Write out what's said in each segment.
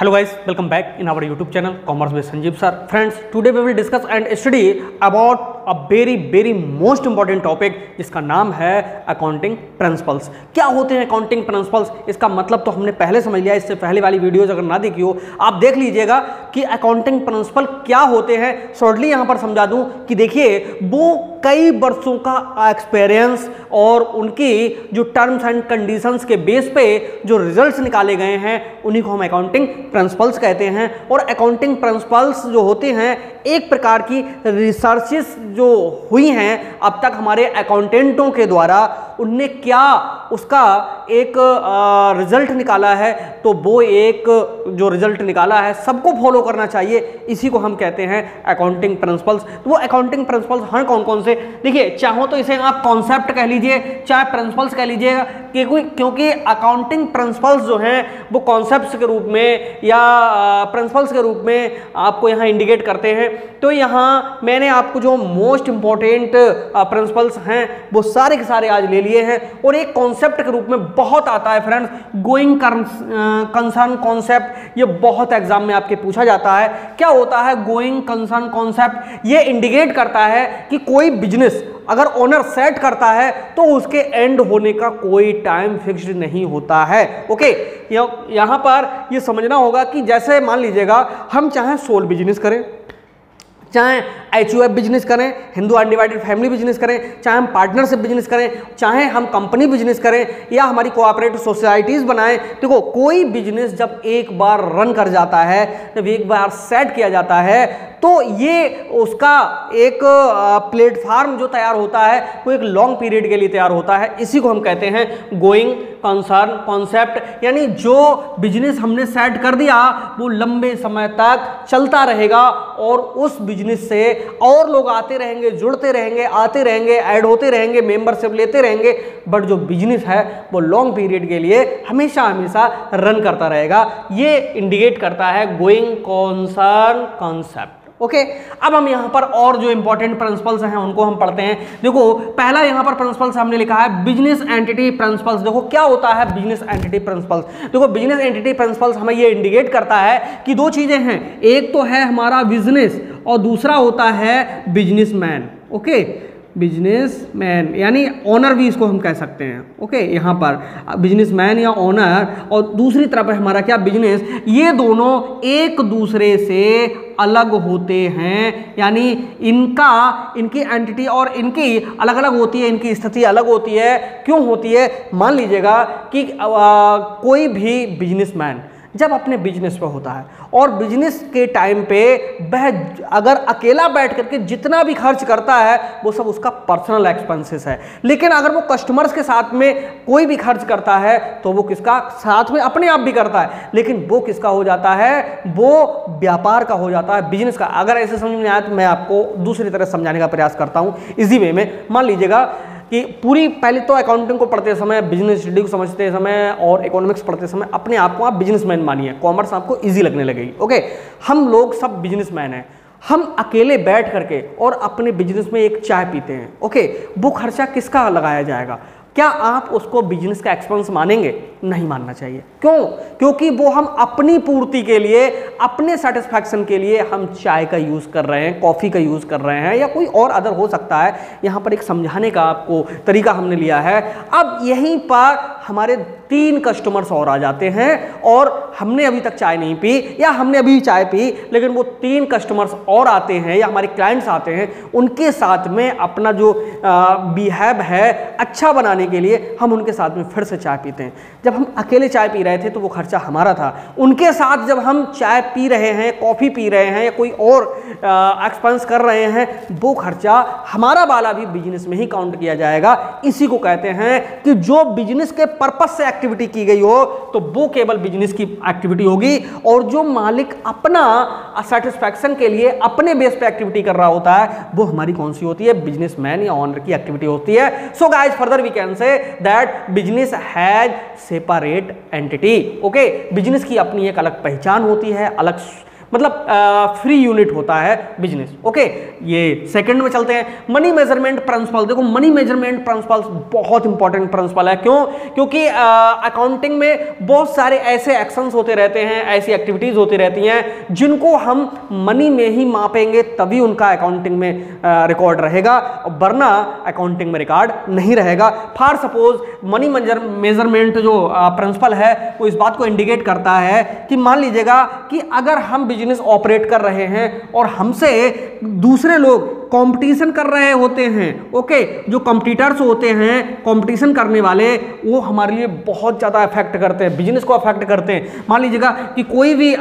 Hello guys, welcome back in our YouTube channel Commerce with Sanjeev sir. Friends, today we will discuss and study about a very most important topic जिसका नाम है accounting principles. क्या होते हैं accounting principles? इसका मतलब तो हमने पहले समझ लिया, इससे पहले वाली वीडियोस अगर ना देखी हो आप देख लीजिएगा कि अकाउंटिंग प्रिंसिपल क्या होते हैं। शॉर्टली यहाँ पर समझा दूं कि देखिए वो कई वर्षों का एक्सपीरियंस और उनकी जो टर्म्स एंड कंडीशंस के बेस पे जो रिजल्ट्स निकाले गए हैं उन्हीं को हम अकाउंटिंग प्रिंसिपल्स कहते हैं। और अकाउंटिंग प्रिंसिपल्स जो होते हैं एक प्रकार की रिसर्चेस जो हुई हैं अब तक हमारे अकाउंटेंटों के द्वारा, उनने क्या उसका एक रिजल्ट निकाला है, तो वो एक जो रिजल्ट निकाला है सबको फॉलो करना चाहिए, इसी को हम कहते हैं अकाउंटिंग प्रिंसिपल्स। तो वो अकाउंटिंग प्रिंसिपल्स हैं कौन कौन से? देखिए, चाहो तो इसे आप कॉन्सेप्ट कह लीजिए चाहे प्रिंसिपल्स कह लीजिएगा, क्योंकि अकाउंटिंग प्रिंसिपल्स जो हैं वो कॉन्सेप्ट्स के रूप में या प्रिंसिपल्स के रूप में आपको यहाँ इंडिकेट करते हैं। तो यहाँ मैंने आपको जो मोस्ट इंपॉर्टेंट प्रिंसिपल्स हैं वो सारे के सारे आज ले लिए हैं और एक कॉन्सेप्ट के रूप में बहुत आता है फ्रेंड्स, गोइंग कंसर्न कॉन्सेप्ट। ये बहुत एग्जाम में आपके पूछा जाता है। क्या होता है गोइंग कंसर्न कॉन्सेप्ट? ये इंडिकेट करता है कि कोई बिजनेस अगर ओनर सेट करता है तो उसके एंड होने का कोई टाइम फिक्स्ड नहीं होता है। ओके, यहां पर ये समझना होगा कि जैसे मान लीजिएगा हम चाहे सोल बिजनेस करें, चाहे HUF बिजनेस करें, हिंदू अनडिवाइडेड फैमिली बिजनेस करें, चाहे हम पार्टनरशिप बिजनेस करें, चाहे हम कंपनी बिजनेस करें या हमारी कोऑपरेटिव सोसाइटीज बनाएं। देखो, कोई बिजनेस जब एक बार रन कर जाता है, जब एक बार सेट किया जाता है, तो ये उसका एक प्लेटफार्म जो तैयार होता है वो एक लॉन्ग पीरियड के लिए तैयार होता है। इसी को हम कहते हैं गोइंग कंसर्न कॉन्सेप्ट। यानी जो बिजनेस हमने सेट कर दिया वो लंबे समय तक चलता रहेगा और उस बिजनेस से और लोग आते रहेंगे, जुड़ते रहेंगे, आते रहेंगे, ऐड होते रहेंगे, मेंबरशिप लेते रहेंगे, बट जो बिजनेस है वो लॉन्ग पीरियड के लिए हमेशा रन करता रहेगा। ये इंडिकेट करता है गोइंग कंसर्न कॉन्सेप्ट। ओके, अब हम यहाँ पर और जो इंपॉर्टेंट प्रिंसिपल्स हैं उनको हम पढ़ते हैं। देखो, पहला यहाँ पर प्रिंसिपल्स हमने लिखा है बिजनेस एंटिटी प्रिंसिपल्स। देखो क्या होता है बिजनेस एंटिटी प्रिंसिपल्स? देखो, बिजनेस एंटिटी प्रिंसिपल्स हमें ये इंडिकेट करता है कि दो चीजें हैं, एक तो है हमारा बिजनेस और दूसरा होता है बिजनेसमैन। ओके, बिजनेसमैन यानी ओनर भी इसको हम कह सकते हैं। ओके, यहाँ पर बिजनेसमैन या ओनर और दूसरी तरफ है हमारा क्या, बिजनेस। ये दोनों एक दूसरे से अलग होते हैं, यानी इनकी एंटिटी और इनकी अलग अलग होती है, इनकी स्थिति अलग होती है। क्यों होती है? मान लीजिएगा कि कोई भी बिजनेसमैन जब अपने बिजनेस पे होता है और बिजनेस के टाइम पे वह अगर अकेला बैठ करके जितना भी खर्च करता है वो सब उसका पर्सनल एक्सपेंसेस है, लेकिन अगर वो कस्टमर्स के साथ में कोई भी खर्च करता है तो वो किसका साथ में अपने आप भी करता है, लेकिन वो किसका हो जाता है? वो व्यापार का हो जाता है, बिजनेस का। अगर ऐसे समझ में आया तो मैं आपको दूसरी तरह समझाने का प्रयास करता हूँ इसी वे में। मान लीजिएगा कि पूरी पहले तो अकाउंटिंग को पढ़ते समय, बिजनेस स्टडी को समझते समय और इकोनॉमिक्स पढ़ते समय अपने आप को आप बिजनेसमैन मानिए, कॉमर्स आपको इजी लगने लगेगी। ओके, हम लोग सब बिजनेसमैन हैं, हम अकेले बैठ करके और अपने बिजनेस में एक चाय पीते हैं। ओके, वो खर्चा किसका लगाया जाएगा? क्या आप उसको बिजनेस का एक्सपेंस मानेंगे? नहीं मानना चाहिए। क्यों? क्योंकि वो हम अपनी पूर्ति के लिए, अपने सेटिस्फैक्शन के लिए हम चाय का यूज कर रहे हैं, कॉफी का यूज कर रहे हैं या कोई और अदर हो सकता है। यहाँ पर एक समझाने का आपको तरीका हमने लिया है। अब यहीं पर हमारे 3 कस्टमर्स और आ जाते हैं और हमने अभी तक चाय नहीं पी या हमने अभी चाय पी, लेकिन वो 3 कस्टमर्स और आते हैं या हमारे क्लाइंट्स आते हैं, उनके साथ में अपना जो बिहेव है अच्छा बनाने के लिए हम उनके साथ में फिर से चाय पीते हैं। जब हम अकेले चाय पी रहे थे तो वो खर्चा हमारा था, उनके साथ जब हम चाय पी रहे हैं, कॉफी पी रहे हैं या कोई और एक्सपेंस कर रहे हैं, वो खर्चा हमारा वाला भी बिजनेस में ही काउंट किया जाएगा। इसी को कहते हैं कि जो बिजनेस के पर्पस से एक्टिविटी की गई हो तो वो केवल बिजनेस की एक्टिविटी होगी, और जो मालिक अपना सेटिस्फैक्शन के लिए अपने बेस पे एक्टिविटी कर रहा होता है वो हमारी कौन सी होती है? बिजनेसमैन या ओनर की एक्टिविटी होती है। So guys, further we can say that business has separate entity. Okay, business की अपनी एक अलग पहचान होती है, अलग मतलब फ्री यूनिट होता है बिजनेस। ओके, ये सेकंड में चलते हैं, मनी मेजरमेंट प्रिंसिपल। देखो मनी मेजरमेंट प्रिंसिपल बहुत इंपॉर्टेंट प्रिंसिपल है। क्यों? क्योंकि अकाउंटिंग में बहुत सारे ऐसे एक्शंस होते रहते हैं, ऐसी एक्टिविटीज होती रहती हैं जिनको हम मनी में ही मापेंगे, तभी उनका अकाउंटिंग में रिकॉर्ड रहेगा, वरना अकाउंटिंग में रिकॉर्ड नहीं रहेगा। फॉर सपोज मनी मेजरमेंट जो प्रिंसिपल है वो इस बात को इंडिकेट करता है कि मान लीजिएगा कि अगर हम बिजनेस ऑपरेट कर रहे हैं और हमसे दूसरे लोग कंपटीशन कर रहे होते हैं, ओके, जो कॉम्पिटिटर्स होते हैं, कंपटीशन करने वाले, वो हमारे लिए बहुत ज़्यादा अफेक्ट करते हैं, बिजनेस को अफेक्ट करते हैं। मान लीजिएगा कि कोई भी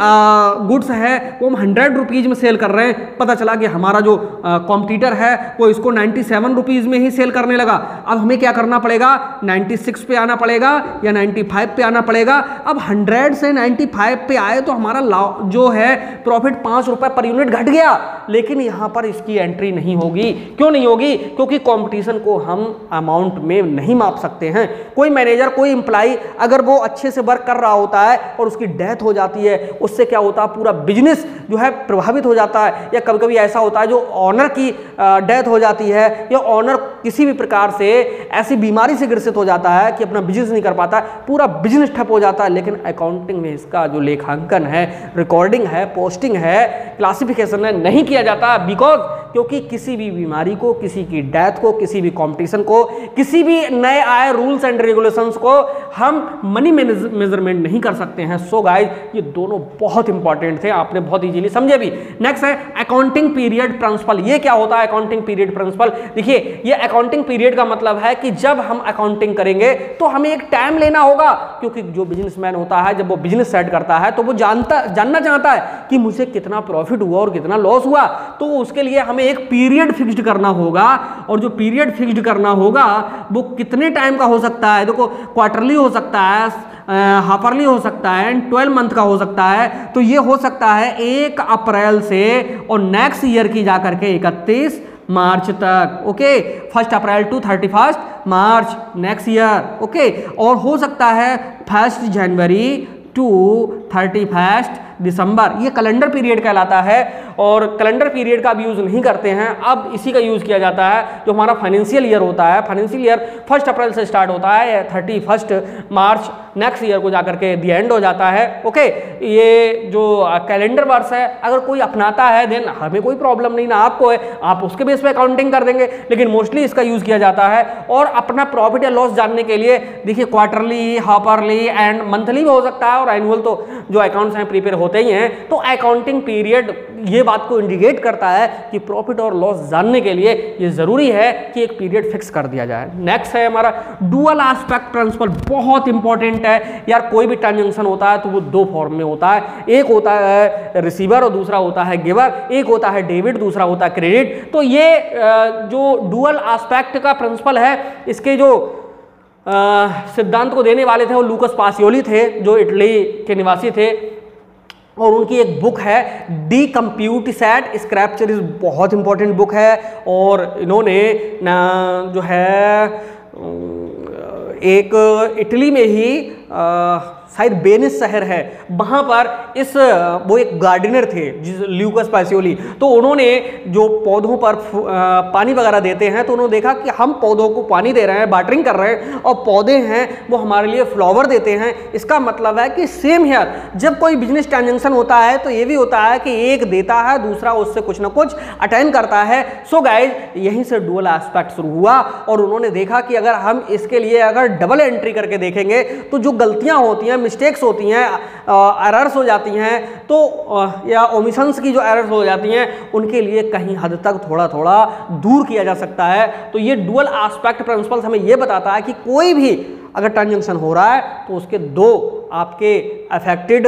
गुड्स है वो हम 100 रुपीज़ में सेल कर रहे हैं, पता चला कि हमारा जो कॉम्पिटिटर है वो इसको 97 रुपीज़ में ही सेल करने लगा। अब हमें क्या करना पड़ेगा? 96 पे आना पड़ेगा या 95 पे आना पड़ेगा। अब 100 से 95 पे आए तो हमारा जो है प्रॉफिट 5 रुपए पर यूनिट घट गया, लेकिन यहाँ पर इसकी एंट्री नहीं होगी। क्यों नहीं होगी? क्योंकि कंपटीशन को हम अमाउंट में नहीं माप सकते हैं। कोई मैनेजर, कोई एम्प्लॉय अगर वो अच्छे से वर्क कर रहा होता है और उसकी डेथ हो जाती है, उससे क्या होता है, पूरा बिजनेस जो है प्रभावित हो जाता है। या कभी कभी ऐसा होता है जो ऑनर की डेथ हो जाती है या ऑनर किसी भी प्रकार से ऐसी बीमारी से ग्रसित हो जाता है कि अपना बिजनेस नहीं कर पाता, पूरा बिजनेस ठप हो जाता है। लेकिन अकाउंटिंग में इसका जो लेखांकन है, रिकॉर्डिंग है, पोस्टिंग है, क्लासिफिकेशन है, नहीं किया जाता। बिकॉज क्योंकि किसी भी बीमारी को, किसी की डेथ को, किसी भी कंपटीशन को, किसी भी नए आए रूल्स एंड रेगुलेशंस को हम मनी मेजरमेंट नहीं कर सकते हैं। सो गाइस, ये दोनों बहुत इंपॉर्टेंट थे, आपने बहुत इजीली समझे भी। नेक्स्ट है अकाउंटिंग पीरियड प्रिंसिपल। ये क्या होता है अकाउंटिंग पीरियड प्रिंसिपल? देखिए, ये अकाउंटिंग पीरियड का मतलब है कि जब हम अकाउंटिंग करेंगे तो हमें एक टाइम लेना होगा, क्योंकि जो बिजनेसमैन होता है जब वो बिजनेस सेट करता है तो वो जानना चाहता है कि मुझे कितना प्रॉफिट हुआ और कितना लॉस हुआ। तो उसके लिए हमें एक पीरियड फिक्स्ड करना होगा, और जो पीरियड फिक्स्ड करना होगा वो कितने टाइम का हो सकता है? देखो, क्वार्टरली हो सकता है, हाफरली हो सकता है, 12 मंथ का हो सकता है। तो ये हो सकता है 1 अप्रैल से और नेक्स्ट ईयर की जाकर के 31 मार्च तक। Okay, 1 April to 31 March next year. Okay, और हो सकता है 1 जनवरी टू 31 दिसंबर। ये कैलेंडर पीरियड कहलाता है, और कैलेंडर पीरियड का भी यूज़ नहीं करते हैं। अब इसी का यूज़ किया जाता है जो हमारा फाइनेंशियल ईयर होता है। फाइनेंशियल ईयर 1 अप्रैल से स्टार्ट होता है, 31 मार्च नेक्स्ट ईयर को जाकर के दी एंड हो जाता है। ओके, ये जो कैलेंडर वर्ष है अगर कोई अपनाता है देन हमें कोई प्रॉब्लम नहीं, ना आपको है, आप उसके बेस पे अकाउंटिंग कर देंगे। लेकिन मोस्टली इसका यूज़ किया जाता है और अपना प्रॉफिट या लॉस जानने के लिए। देखिए, क्वार्टरली, हाफरली एंड मंथली भी हो सकता है, और एनुअल तो जो अकाउंट्स हैं प्रिपेयर होते ही हैं। तो अकाउंटिंग पीरियड ये बात को इंडिकेट करता है कि प्रॉफिट और लॉस जानने के लिए ये जरूरी है कि एक पीरियड फिक्स कर दिया जाए। नेक्स्ट है हमारा डुअल एस्पेक्ट प्रिंसिपल, बहुत इंपॉर्टेंट है यार। कोई भी ट्रांजैक्शन होता है तो वो 2 फॉर्म में होता है, एक होता है रिसीवर और दूसरा होता है गिवर, एक होता है डेबिट, दूसरा होता है क्रेडिट। तो ये जो डुअल एस्पेक्ट का प्रिंसिपल है, इसके जो सिद्धांत को देने वाले थे वो लूकस पासियोली थे, जो इटली के निवासी थे, और उनकी एक बुक है डी कंप्यूट सेट स्क्रैप्चर। बहुत इंपॉर्टेंट बुक है, और इन्होंने जो है एक इटली में ही शायद वेनिस शहर है, वहाँ पर वो एक गार्डनर थे ल्यूकस पासियोली। तो उन्होंने जो पौधों पर पानी वगैरह देते हैं, तो उन्होंने देखा कि हम पौधों को पानी दे रहे हैं, वाटरिंग कर रहे हैं, और पौधे हैं वो हमारे लिए फ्लावर देते हैं। इसका मतलब है कि सेम हियर जब कोई बिजनेस ट्रांजैक्शन होता है तो ये भी होता है कि एक देता है, दूसरा उससे कुछ ना कुछ अटेंड करता है। सो गाइज, यहीं से डुअल एस्पेक्ट शुरू हुआ, और उन्होंने देखा कि अगर हम इसके लिए अगर डबल एंट्री करके देखेंगे तो जो गलतियाँ होती हैं, मिस्टेक्स होती हैं, एरर्स हो जाती हैं, तो या ओमिशंस की जो एरर्स हो जाती हैं, उनके लिए कहीं हद तक थोड़ा थोड़ा दूर किया जा सकता है। तो ये डुअल एस्पेक्ट प्रिंसिपल्स हमें ये बताता है कि कोई भी अगर ट्रांजैक्शन हो रहा है तो उसके 2 आपके अफेक्टेड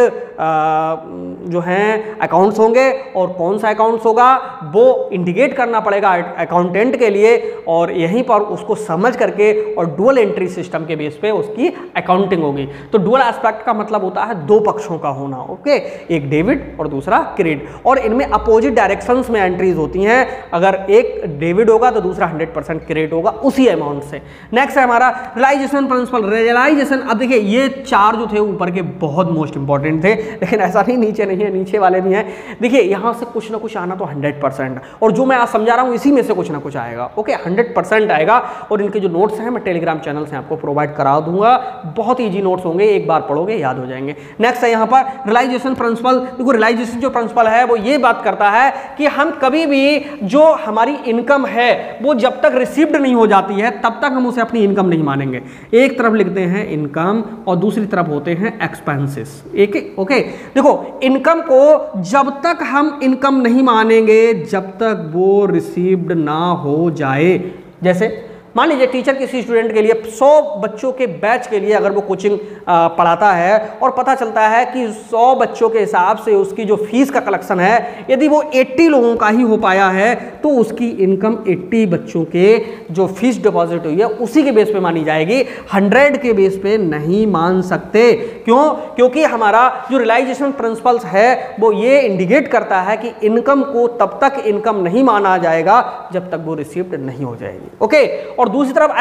जो हैं अकाउंट्स होंगे, और कौन सा अकाउंट्स होगा वो इंडिकेट करना पड़ेगा अकाउंटेंट के लिए, और यहीं पर उसको समझ करके और डुअल एंट्री सिस्टम के बेस पे उसकी अकाउंटिंग होगी। तो डुअल एस्पेक्ट का मतलब होता है 2 पक्षों का होना। ओके, एक डेबिट और दूसरा क्रेडिट, और इनमें अपोजिट डायरेक्शंस में एंट्रीज होती हैं। अगर एक डेबिट होगा तो दूसरा 100% क्रेडिट होगा उसी अमाउंट से। नेक्स्ट है हमारा रियलाइजेशन प्रिंसिपल। रियलाइजेशन, अब देखिए ये 4 जो थे ऊपर के बहुत मोस्ट इंपॉर्टेंट थे, लेकिन ऐसा नहीं नीचे नहीं है, नीचे वाले भी हैं। देखिए यहाँ से कुछ ना कुछ आना तो 100%, और जो मैं आज समझा रहा हूँ इसी में से कुछ ना कुछ आएगा। ओके 100% आएगा। और इनके जो नोट्स हैं मैं टेलीग्राम चैनल से आपको प्रोवाइड करा दूंगा। बहुत ईजी नोट्स होंगे, एक बार पढ़ोगे याद हो जाएंगे। नेक्स्ट है यहाँ पर रियलाइजेशन प्रिंसिपल। देखो रियलाइजेशन जो प्रिंसिपल है वो ये बात करता है कि हम कभी भी जो हमारी इनकम है वो जब तक रिसीव्ड नहीं हो जाती है तब तक हम उसे अपनी इनकम नहीं मानेंगे। एक तरफ लिखते हैं इनकम और दूसरी तरफ होते हैं एक्सपेंसेस। एक ओके देखो इनकम को जब तक हम इनकम नहीं मानेंगे जब तक वो रिसीव्ड ना हो जाए। जैसे मान लीजिए टीचर किसी स्टूडेंट के लिए 100 बच्चों के बैच के लिए अगर वो कोचिंग पढ़ाता है और पता चलता है कि 100 बच्चों के हिसाब से उसकी जो फीस का कलेक्शन है यदि वो 80 लोगों का ही हो पाया है तो उसकी इनकम 80 बच्चों के जो फीस डिपॉजिट हुई है उसी के बेस पे मानी जाएगी, 100 के बेस पे नहीं मान सकते। क्यों? क्योंकि हमारा जो रियलाइजेशन प्रिंसिपल्स है वो ये इंडिकेट करता है कि इनकम को तब तक इनकम नहीं माना जाएगा जब तक वो रिसीव्ड नहीं हो जाएगी। ओके और दूसरी तरफ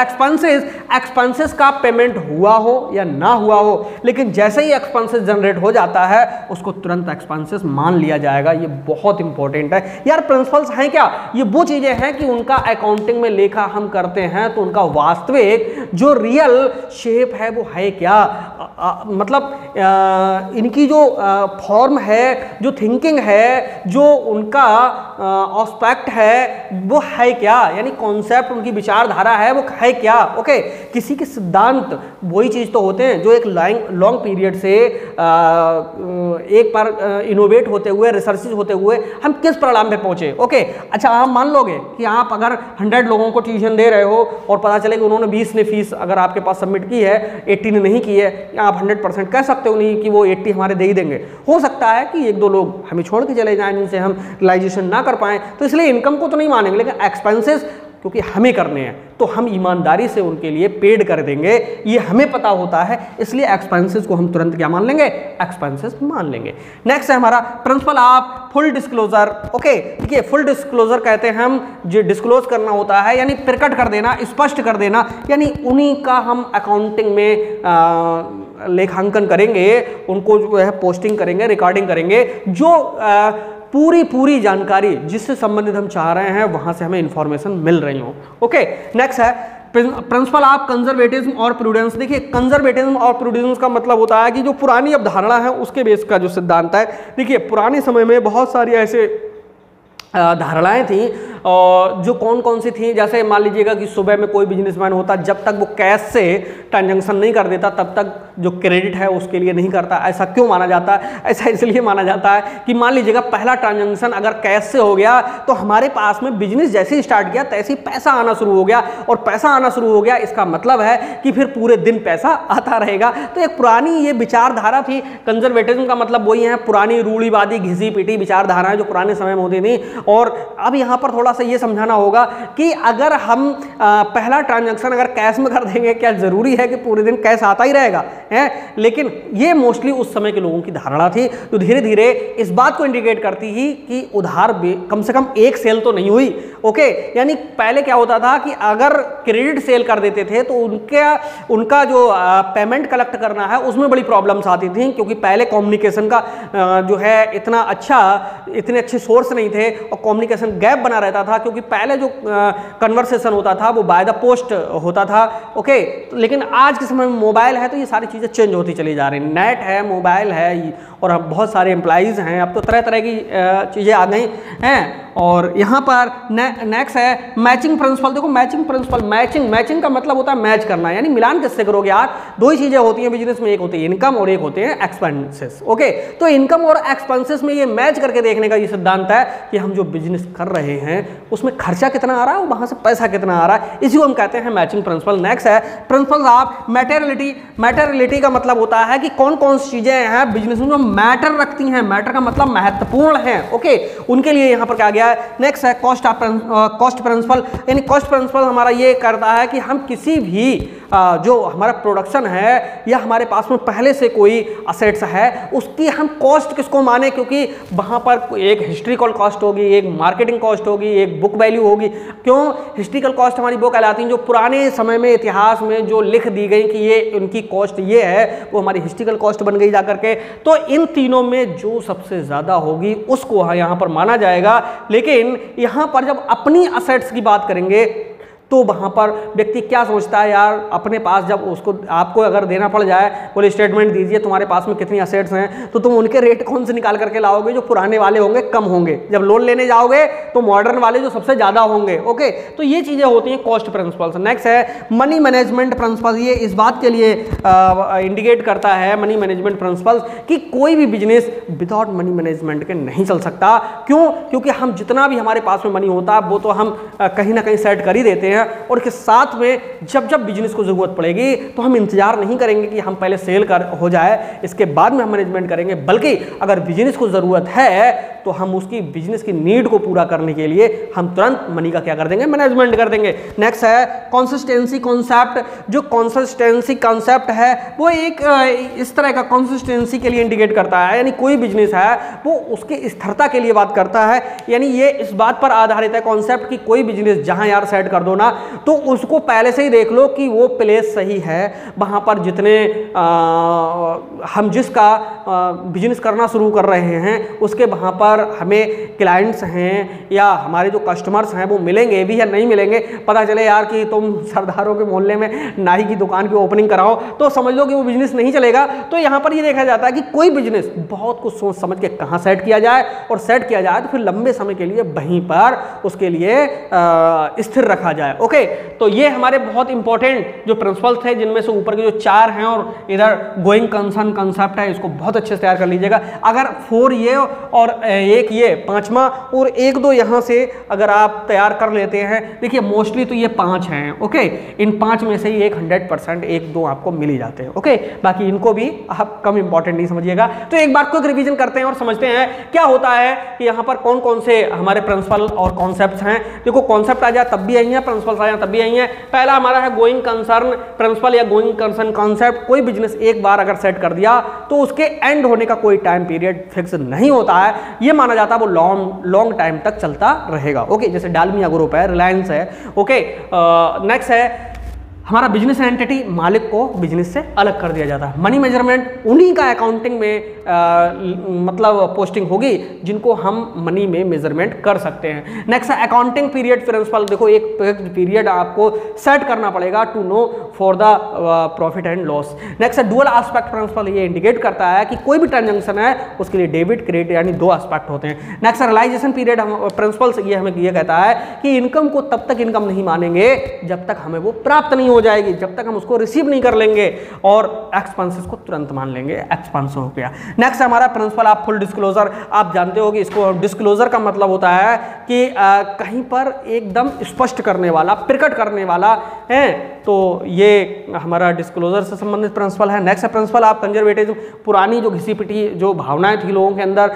एक्सपेंसेस का पेमेंट हुआ हो या ना हुआ हो, लेकिन जैसे ही एक्सपेंसेस जनरेट हो जाता है उसको तुरंत एक्सपेंसेस मान लिया जाएगा। ये बहुत इंपॉर्टेंट है यार। प्रिंसिपल्स हैं क्या? ये वो चीजें हैं कि उनका अकाउंटिंग में लेखा हम करते हैं तो उनका वास्तविक जो रियल शेप है वो है क्या, मतलब इनकी जो फॉर्म है, जो थिंकिंग है, जो उनका ऑस्पेक्ट है वो है क्या, यानी कॉन्सेप्ट उनकी विचारधारा है वो है क्या। ओके किसी के सिद्धांत वही चीज तो होते हैं जो एक लॉन्ग पीरियड से एक बार इनोवेट होते हुए, रिसर्चेज होते हुए हम किस परिणाम पे पहुंचे। ओके अच्छा आप मान लोगे कि आप अगर 100 लोगों को ट्यूशन दे रहे हो और पता चले कि उन्होंने 20 ने फीस अगर आपके पास सबमिट की है, 80 ने नहीं की है, आप 100% कह सकते हो नहीं कि वो 80 हमारे दे ही देंगे। हो सकता है कि 1-2 लोग हमें छोड़ के चले जाएं जिनसे हम रियलाइजेशन ना कर पाएं, तो इसलिए इनकम को तो नहीं मानेंगे, लेकिन एक्सपेंसेस क्योंकि हमें करने हैं तो हम ईमानदारी से उनके लिए पेड कर देंगे, ये हमें पता होता है, इसलिए एक्सपेंसेस को हम तुरंत क्या मान लेंगे, एक्सपेंसेस मान लेंगे। नेक्स्ट है हमारा principle of full disclosure. Okay देखिए फुल डिस्क्लोजर कहते हैं हम जो डिस्क्लोज करना होता है यानी प्रकट कर देना, स्पष्ट कर देना, यानी उन्हीं का हम अकाउंटिंग में लेखांकन करेंगे, उनको जो है पोस्टिंग करेंगे, रिकॉर्डिंग करेंगे, जो पूरी जानकारी जिससे संबंधित हम चाह रहे हैं वहां से हमें इंफॉर्मेशन मिल रही हो। ओके नेक्स्ट है प्रिंसिपल ऑफ कंजर्वेटिज्म और प्रूडेंस। देखिए कंजर्वेटिज्म और प्रूडेंस का मतलब होता है कि जो पुरानी अवधारणा है उसके बेस का जो सिद्धांत है। देखिए पुराने समय में बहुत सारी ऐसे धारणाएं थी और जो कौन सी थी, जैसे मान लीजिएगा कि सुबह में कोई बिजनेसमैन होता जब तक वो कैश से ट्रांजैक्शन नहीं कर देता तब तक जो क्रेडिट है उसके लिए नहीं करता। ऐसा क्यों माना जाता है? ऐसा इसलिए माना जाता है कि मान लीजिएगा पहला ट्रांजैक्शन अगर कैश से हो गया तो हमारे पास में बिजनेस जैसे ही स्टार्ट किया तैसे ही पैसा आना शुरू हो गया, और पैसा आना शुरू हो गया इसका मतलब है कि फिर पूरे दिन पैसा आता रहेगा। तो एक पुरानी ये विचारधारा थी। कंजर्वेटिज्म का मतलब वही है पुरानी रूढ़िवादी घिसी पीटी विचारधाराएं जो पुराने समय में होती थी। और अब यहाँ पर थोड़ा सा ये समझाना होगा कि अगर हम पहला ट्रांजैक्शन अगर कैश में कर देंगे, क्या जरूरी है कि पूरे दिन कैश आता ही रहेगा है? लेकिन ये मोस्टली उस समय के लोगों की धारणा थी जो धीरे धीरे इस बात को इंडिकेट करती ही कि उधार कम से कम एक सेल तो नहीं हुई। ओके यानी पहले क्या होता था कि अगर क्रेडिट सेल कर देते थे तो उनका जो पेमेंट कलेक्ट करना है उसमें बड़ी प्रॉब्लम्स आती थी, क्योंकि पहले कम्युनिकेशन का जो है इतने अच्छे सोर्स नहीं थे और कम्युनिकेशन गैप बना रहता था, क्योंकि पहले जो कन्वर्सेशन होता था वो बाय द पोस्ट होता था। ओके लेकिन आज के समय में मोबाइल है तो ये सारी चीज़ें चेंज होती चली जा रही हैं। नेट है, मोबाइल है और अब बहुत सारे एम्प्लॉइज़ हैं, अब तो तरह तरह की चीज़ें आ गई हैं। और यहाँ पर नेक्स्ट है मैचिंग प्रिंसिपल। देखो मैचिंग प्रिंसिपल, मैचिंग का मतलब होता है मैच करना, यानी मिलान किससे करोगे यार? दो ही चीज़ें होती हैं बिजनेस में, एक होती है इनकम और एक होते हैं एक्सपेंसेस। ओके तो इनकम और एक्सपेंसेस में ये मैच करके देखने का ये सिद्धांत है कि हम जो बिजनेस कर रहे हैं उसमें खर्चा कितना आ रहा है और वहाँ से पैसा कितना आ रहा है, इसी को हम कहते हैं मैचिंग प्रिंसिपल। नेक्स्ट है प्रिंसिपल ऑफ मैटेरियलिटी। मैटेरियलिटी का मतलब होता है कि कौन कौन सी चीज़ें हैं बिजनेस में जो मैटर रखती हैं, मैटर का मतलब महत्वपूर्ण है। ओके उनके लिए यहाँ पर क्या गया। नेक्स्ट है कॉस्ट प्रिंसिपल। यानी कॉस्ट प्रिंसिपल हमारा ये करता है कि हम किसी भी जो हमारा प्रोडक्शन है या हमारे पास में पहले से कोई असेट्स है, उसकी हम कॉस्ट किसको माने, क्योंकि वहाँ पर एक हिस्ट्रिकल कॉस्ट होगी, एक मार्केटिंग कॉस्ट होगी, एक बुक वैल्यू होगी। क्यों? हिस्ट्रिकल कॉस्ट हमारी वो कहलाती है जो पुराने समय में इतिहास में जो लिख दी गई कि ये उनकी कॉस्ट ये है, वो हमारी हिस्ट्रिकल कॉस्ट बन गई जाकर के। तो इन तीनों में जो सबसे ज़्यादा होगी उसको यहाँ पर माना जाएगा। लेकिन यहाँ पर जब अपनी असेट्स की बात करेंगे तो वहाँ पर व्यक्ति क्या सोचता है, यार अपने पास जब उसको आपको अगर देना पड़ जाए, बोले स्टेटमेंट दीजिए तुम्हारे पास में कितनी असेट्स हैं, तो तुम उनके रेट कौन से निकाल करके लाओगे? जो पुराने वाले होंगे कम होंगे, जब लोन लेने जाओगे तो मॉडर्न वाले जो सबसे ज़्यादा होंगे। ओके, तो ये चीज़ें होती हैं कॉस्ट प्रिंसिपल्स। नेक्स्ट है मनी मैनेजमेंट प्रिंसिपल। ये इस बात के लिए इंडिकेट करता है मनी मैनेजमेंट प्रिंसिपल्स कि कोई भी बिजनेस विदाउट मनी मैनेजमेंट के नहीं चल सकता। क्यों? क्योंकि हम जितना भी हमारे पास में मनी होता है वो तो हम कहीं ना कहीं सेट कर ही देते हैं, और इसके साथ में जब जब बिजनेस को जरूरत पड़ेगी तो हम इंतजार नहीं करेंगे कि हम पहले सेल कर हो जाए इसके बाद में हम मैनेजमेंट करेंगे, बल्कि अगर बिजनेस को जरूरत है तो हम उसकी बिजनेस की नीड को पूरा करने के लिए हम तुरंत मनी का क्या कर देंगे? मैनेजमेंट कर देंगे। नेक्स्ट है कंसिस्टेंसी कॉन्सेप्ट। जो कंसिस्टेंसी कॉन्सेप्ट है वो एक इस तरह का कंसिस्टेंसी के लिए इंडिकेट करता है, यानी कोई बिजनेस है वो उसके स्थिरता के लिए बात करता है। यानी ये इस बात पर आधारित है कॉन्सेप्ट कि कोई बिजनेस जहां यार सेट कर दो ना, तो उसको पहले से ही देख लो कि वो प्लेस सही है, वहां पर जितने हम जिसका बिजनेस करना शुरू कर रहे हैं उसके वहां पर हमें क्लाइंट्स हैं या हमारे जो कस्टमर्स हैं वो मिलेंगे भी या नहीं मिलेंगे। पता चले यार कि तुम सरदारों के मोहल्ले में नाई की दुकान की ओपनिंग कराओ तो समझ लो कि वो बिजनेस नहीं चलेगा। तो यहाँ पर ये देखा जाता है कि कोई बिजनेस बहुत कुछ सोच समझ के कहाँ सेट किया जाए, और सेट किया जाए तो फिर लंबे समय के लिए वहीं पर उसके लिए स्थिर रखा जाए। ओके, तो ये हमारे बहुत इंपॉर्टेंट जो प्रिंसिपल्स थे, जिनमें से ऊपर के जो 4 हैं और इधर गोइंग कंसर्न कंसेप्ट है, इसको बहुत अच्छे से तैयार कर लीजिएगा। अगर 4 ये और एक ये 5वां और 1-2 यहाँ से अगर आप तैयार कर लेते हैं, देखिए मोस्टली तो ये 5 हैं। ओके, इन 5 में से ही 100% 1-2 आपको मिल ही जाते हैं। ओके, बाकी इनको भी आप कम इंपॉर्टेंट नहीं समझिएगा। तो एक बार क्विक रिवीजन करते हैं और समझते हैं क्या होता है कि यहाँ पर कौन कौन से हमारे प्रिंसिपल और कॉन्सेप्ट्स हैं। देखो, कॉन्सेप्ट आ जाए तब भी आई है, प्रिंसिपल्स आ जाए तब भी आई है। पहला हमारा है गोइंग कंसर्न प्रिंसिपल या गोइंग कंसर्न कॉन्सेप्ट। कोई बिजनेस एक बार अगर सेट कर दिया तो उसके एंड होने का कोई टाइम पीरियड फिक्स नहीं होता है, ये माना जाता है वो लॉन्ग टाइम तक चलता रहेगा। ओके, जैसे डालमिया ग्रुप है, रिलायंस है। ओके, नेक्स्ट है हमारा बिजनेस एंटिटी, मालिक को बिजनेस से अलग कर दिया जाता है। मनी मेजरमेंट उन्हीं का अकाउंटिंग में मतलब पोस्टिंग होगी जिनको हम मनी में मेजरमेंट कर सकते हैं। नेक्स्ट है अकाउंटिंग पीरियड प्रिंसिपल। देखो, एक पीरियड आपको सेट करना पड़ेगा to know for the profit and loss. Next है डुअल एस्पेक्ट प्रिंसिपल। ये इंडिकेट करता है कि कोई भी ट्रांजेक्शन है उसके लिए डेबिट क्रेडिट यानी 2 एस्पेक्ट होते हैं। नेक्स्ट है रियलाइजेशन पीरियड प्रिंसिपल्स। ये हमें ये कहता है कि इनकम को तब तक इनकम नहीं मानेंगे जब तक हमें वो प्राप्त नहीं हो जाएगी, जब तक हम उसको रिसीव नहीं कर लेंगे, और एक्सपेंसेस को तुरंत मान लेंगे, एक्सपेंस हो गया। नेक्स्ट हमारा प्रिंसिपल आप फुल डिस्क्लोजर। आप जानते हो कि इसको डिस्क्लोजर का मतलब होता है कि कहीं पर एकदम स्पष्ट करने वाला, प्रकट करने वाला है, तो ये हमारा डिस्क्लोजर से संबंधित प्रिंसिपल है। नेक्स्ट प्रिंसिपल आप कंजर्वेटिव। पुरानी जो घिसी पिटी जो भावनाएं थी लोगों के अंदर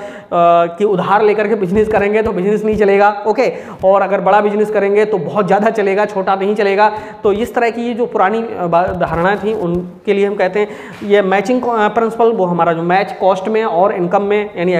कि उधार लेकर के बिजनेस करेंगे तो बिजनेस नहीं चलेगा। ओके, और अगर बड़ा बिजनेस करेंगे तो बहुत ज़्यादा चलेगा, छोटा नहीं चलेगा। तो इस तरह की ये जो पुरानी धारणाएं थी उनके लिए हम कहते हैं ये मैचिंग प्रिंसिपल। वो हमारा जो मैच कॉस्ट में और इनकम में, यानी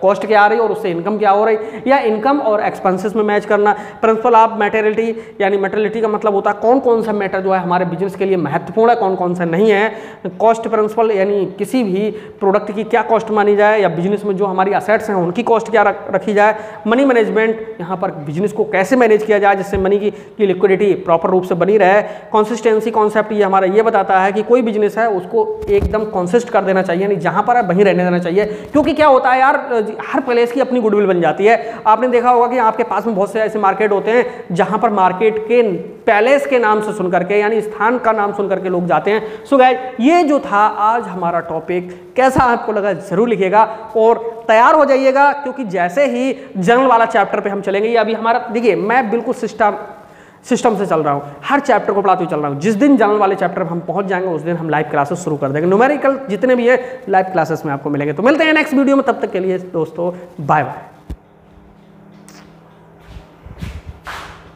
कॉस्ट क्या आ रही है और उससे इनकम क्या हो रही, या इनकम और एक्सपेंसेस में मैच करना। प्रिंसिपल ऑफ मैटेरियलिटी, यानी मैटेरियलिटी का मतलब होता है कौन कौन सा मैटर जो है हमारे बिजनेस के लिए महत्वपूर्ण है, कौन कौन सा नहीं है। कॉस्ट प्रिंसिपल यानी किसी भी प्रोडक्ट की क्या कॉस्ट मानी जाए, या बिजनेस में जो हमारी असेट्स हैं उनकी कॉस्ट क्या रखी जाए। मनी मैनेजमेंट, यहाँ पर बिजनेस को कैसे मैनेज किया जाए जिससे मनी की लिक्विडिटी प्रॉपर रूप से बनी रहे। कंसिस्टेंसी कॉन्सेप्ट ये हमारा ये बताता है कि कोई बिजनेस है उसको एकदम कंसिस्ट कर देना चाहिए, यानी जहाँ पर है वहीं रहने देना चाहिए। क्योंकि क्या होता है यार, हर प्लेस की अपनी गुडविल बन जाती है। आपने देखा होगा कि आपके पास में बहुत से ऐसे मार्केट होते हैं जहाँ पर मार्केट के पैलेस के नाम से सुन करके, यानी स्थान का नाम सुन करके लोग जाते हैं। सो गाइस, ये जो था आज हमारा टॉपिक, कैसा आपको लगा जरूर लिखिएगा और तैयार हो जाइएगा, क्योंकि जैसे ही जनरल वाला चैप्टर पे हम चलेंगे, ये अभी हमारा देखिए मैं बिल्कुल सिस्टम से चल रहा हूँ, हर चैप्टर को पढ़ाते हुए चल रहा हूँ। जिस दिन जनरल वाले चैप्टर पर हम पहुंच जाएंगे उस दिन हम लाइव क्लासेस शुरू कर देंगे। न्यूमेरिकल जितने भी है लाइव क्लासेस में आपको मिलेंगे। तो मिलते हैं नेक्स्ट वीडियो में, तब तक के लिए दोस्तों बाय बाय।